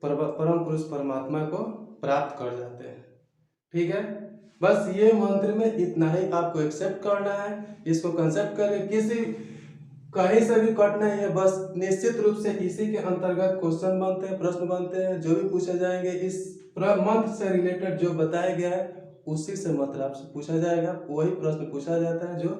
परम पुरुष परमात्मा को प्राप्त कर जाते हैं। ठीक है, बस ये मंत्र में इतना ही आपको एक्सेप्ट करना है। इसको कंसेप्ट करके किसी कहीं से भी कट नहीं है, बस निश्चित रूप से इसी के अंतर्गत क्वेश्चन बनते हैं, प्रश्न बनते हैं, जो भी पूछे जाएंगे इस मंत्र से रिलेटेड जो बताया गया है उसी से मंत्र आपसे पूछा जाएगा, वही प्रश्न पूछा जाता है जो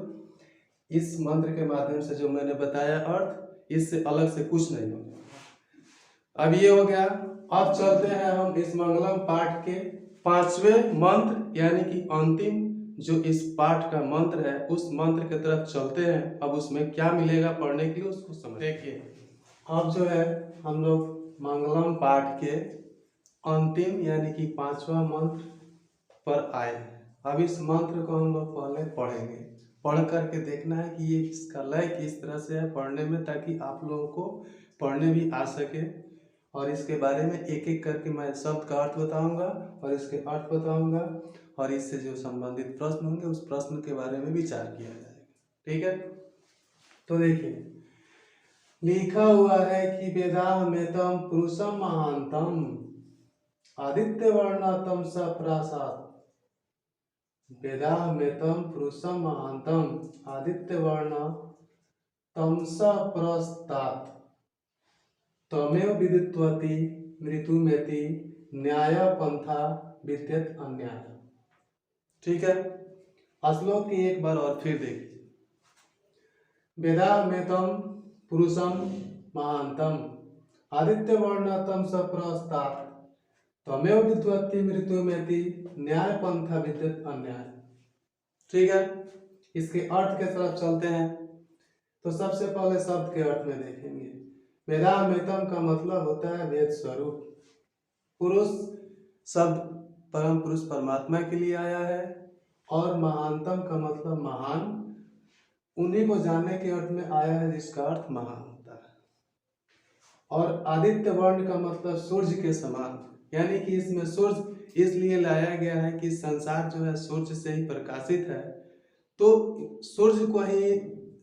इस मंत्र के माध्यम से जो मैंने बताया अर्थ, इससे अलग से कुछ नहीं होगा। अब ये हो गया। अब चलते हैं हम इस मंगलम पाठ के 5वें मंत्र यानी कि अंतिम जो इस पाठ का मंत्र है उस मंत्र की तरफ चलते हैं। अब उसमें क्या मिलेगा पढ़ने के लिए उसको समझ देखिए। अब जो है हम लोग मंगलम पाठ के अंतिम यानी कि 5वां मंत्र पर आए हैं। अब इस मंत्र को हम लोग पहले पढ़ेंगे, पढ़ करके देखना है कि ये इसका लय किस तरह से है पढ़ने में, ताकि आप लोगों को पढ़ने भी आ सके। और इसके बारे में एक एक करके मैं शब्द का अर्थ बताऊंगा और इसके अर्थ बताऊंगा और इससे जो संबंधित प्रश्न होंगे उस प्रश्न के बारे में विचार किया जाएगा। ठीक है, तो देखिए लिखा हुआ है कि वेदाहमेतम पुरुषम महांतम आदित्य वर्णातम स प्रासाद। वेदाहमेतम पुरुषम महांतम आदित्य वर्ण तमस प्रस्तात तमेव विदित्वति मृत्युमेति न्याय पंथा विद्यत अन्याय। ठीक है, श्लोक की एक बार और फिर देखिए। वेदाहमेतम पुरुषम महांतम आदित्य वर्णातम स प्रस्तात तमेव विद्वत्ति मृत्युमेति न्याय पंथा विद्यत अन्याय। ठीक है, इसके अर्थ के तरफ चलते हैं। तो सबसे पहले शब्द के अर्थ में देखेंगे। वेदाहमेतम का मतलब होता है वेद स्वरूप। पुरुष शब्द परम पुरुष परमात्मा के लिए आया है और महानतम का मतलब महान, उन्हीं को जानने के अर्थ में आया है जिसका अर्थ महान होता है। और आदित्य वर्ण का मतलब सूर्य के समान, यानी कि इसमें सूर्य इसलिए लाया गया है कि संसार जो है सूर्य से ही प्रकाशित है, तो सूर्य को ही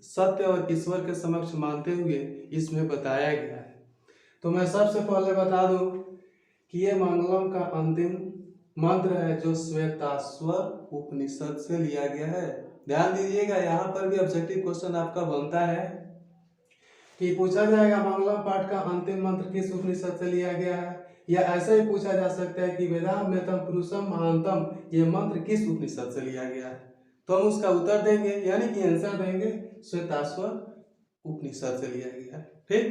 सत्य और ईश्वर के समक्ष मानते हुए इसमें बताया गया है। तो मैं सबसे पहले बता दूं कि ये मंगलम का अंतिम मंत्र है जो श्वेताश्वर उपनिषद से लिया गया है। ध्यान दीजिएगा, यहाँ पर भी ऑब्जेक्टिव क्वेश्चन आपका बनता है कि पूछा जाएगा मंगलम पाठ का अंतिम मंत्र किस उपनिषद से लिया गया है, या ऐसे ही पूछा जा सकता है कि वेदाहमेतम पुरुषम महांतम ये मंत्र किस उपनिषद से लिया गया है। तो हम उसका उत्तर देंगे यानी कि आंसर देंगे श्वेताश्वर उपनिषद से लिया गया है। ठीक,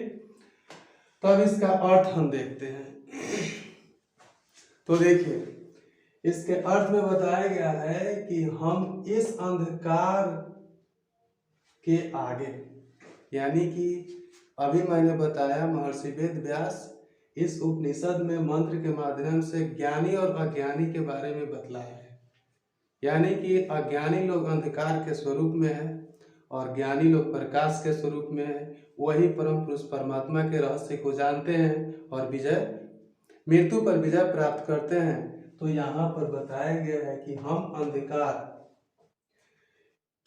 तो अब इसका अर्थ हम देखते हैं। तो देखिए इसके अर्थ में बताया गया है कि हम इस अंधकार के आगे, यानी कि अभी मैंने बताया महर्षि वेद व्यास इस उपनिषद में मंत्र के माध्यम से ज्ञानी और अज्ञानी के बारे में बतलाया है। यानी कि अज्ञानी लोग अंधकार के स्वरूप में है और ज्ञानी लोग प्रकाश के स्वरूप में है। वही परम पुरुष परमात्मा के रहस्य को जानते हैं और मृत्यु पर विजय प्राप्त करते हैं। तो यहाँ पर बताया गया है कि हम अंधकार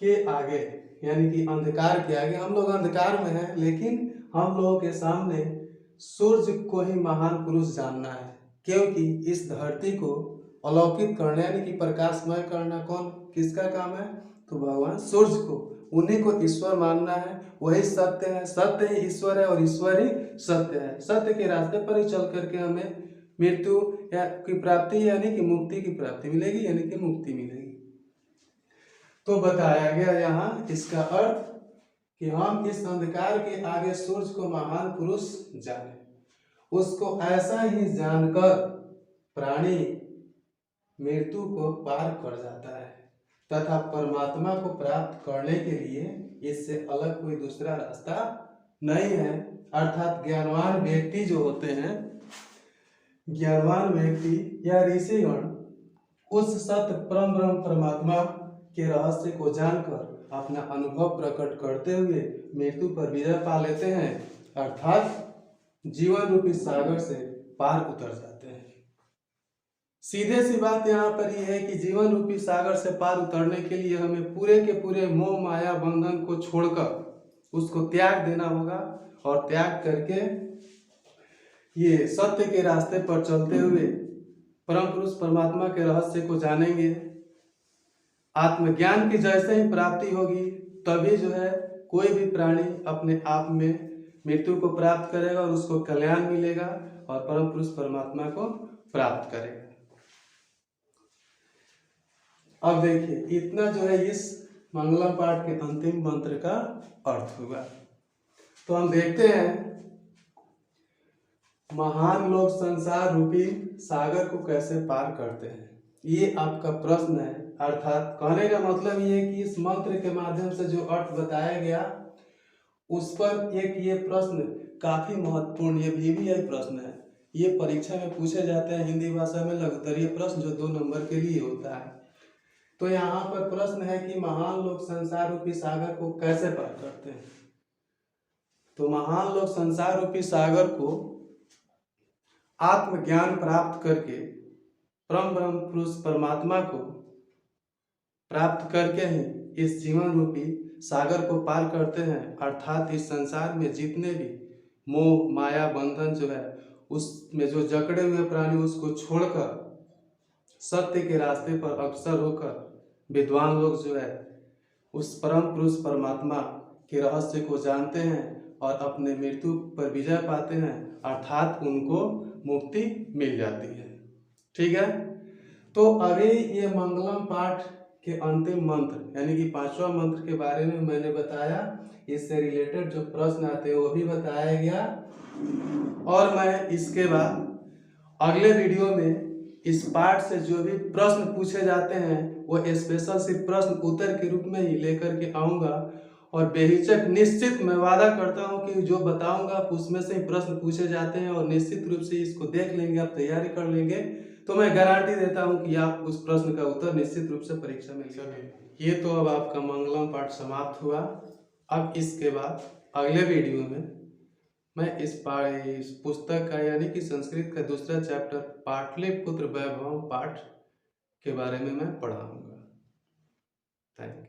के आगे, यानी कि अंधकार के आगे, हम लोग अंधकार में हैं, लेकिन हम लोगों के सामने सूर्य को ही महान पुरुष जानना है, क्योंकि इस धरती को अलौकिक करना यानी कि प्रकाशमय करना कौन किसका काम है, तो भगवान सूर्य को, उन्हीं को ईश्वर मानना है। वही सत्य है, सत्य ही ईश्वर है और ईश्वर ही सत्य है। सत्य के रास्ते पर ही चल करके हमें मृत्यु की प्राप्ति यानी कि मुक्ति की प्राप्ति मिलेगी, यानी कि मुक्ति मिलेगी। तो बताया गया यहाँ इसका अर्थ कि हम इस अंधकार के आगे सूर्य को महान पुरुष जाने, उसको ऐसा ही जानकर प्राणी मृत्यु को पार कर जाता है तथा परमात्मा को प्राप्त करने के लिए इससे अलग कोई दूसरा रास्ता नहीं है। अर्थात ज्ञानवान व्यक्ति जो होते हैं, ज्ञानवान व्यक्ति या ऋषिगण उस सत्य परम ब्रह्म परमात्मा के रहस्य को जानकर अपना अनुभव प्रकट करते हुए मृत्यु पर विजय पा लेते हैं, अर्थात जीवन रूपी सागर से पार उतर जाते हैं। सीधे सी बात यहाँ पर यह है कि जीवन रूपी सागर से पार उतरने के लिए हमें पूरे के पूरे मोह माया बंधन को छोड़कर उसको त्याग देना होगा और त्याग करके ये सत्य के रास्ते पर चलते हुए परम पुरुष परमात्मा के रहस्य को जानेंगे। आत्मज्ञान की जैसे ही प्राप्ति होगी तभी जो है कोई भी प्राणी अपने आप में मृत्यु को प्राप्त करेगा और उसको कल्याण मिलेगा और परम पुरुष परमात्मा को प्राप्त करेगा। अब देखिए इतना जो है इस मंगलम पाठ के अंतिम मंत्र का अर्थ हुआ। तो हम देखते हैं महान लोग संसार रूपी सागर को कैसे पार करते हैं, ये आपका प्रश्न है। अर्थात कहने का मतलब ये है कि इस मंत्र के माध्यम से जो अर्थ बताया गया उस पर एक ये प्रश्न काफी महत्वपूर्ण, ये VVI प्रश्न है। ये परीक्षा में पूछे जाते हैं हिंदी भाषा में लघुत्तरीय प्रश्न, जो 2 नंबर के लिए होता है। तो यहाँ पर प्रश्न है कि महान लोग संसार रूपी सागर को कैसे पार करते हैं। तो महान लोग संसार रूपी सागर को आत्मज्ञान प्राप्त करके ब्रह्म पुरुष परमात्मा को प्राप्त करके ही इस जीवन रूपी सागर को पार करते हैं। अर्थात इस संसार में जितने भी मोह माया बंधन जो है उसमें जो जकड़े हुए प्राणी उसको छोड़कर सत्य के रास्ते पर अग्रसर होकर विद्वान लोग जो है उस परम पुरुष परमात्मा के रहस्य को जानते हैं और अपने मृत्यु पर विजय पाते हैं, अर्थात उनको मुक्ति मिल जाती है। ठीक है, तो अभी ये मंगलम पाठ के अंतिम मंत्र यानी कि 5वां मंत्र के बारे में मैंने बताया, इससे रिलेटेड जो प्रश्न आते हैं वो भी बताया गया। और मैं इसके बाद अगले वीडियो में इस पाठ से जो भी प्रश्न पूछे जाते हैं वो स्पेशल सिर्फ प्रश्न उत्तर के रूप में ही लेकर के आऊँगा। और बेहिचक निश्चित मैं वादा करता हूँ कि जो बताऊँगा उसमें से ही प्रश्न पूछे जाते हैं और निश्चित रूप से इसको देख लेंगे, आप तैयारी कर लेंगे तो मैं गारंटी देता हूँ कि आप उस प्रश्न का उत्तर निश्चित रूप से परीक्षा में लिखेंगे। ये तो अब आपका मंगलम पाठ समाप्त हुआ। अब इसके बाद अगले वीडियो में मैं इस पुस्तक का यानी कि संस्कृत का दूसरा चैप्टर पाटलिपुत्र वैभव पाठ के बारे में मैं पढ़ाऊंगा। Thank you.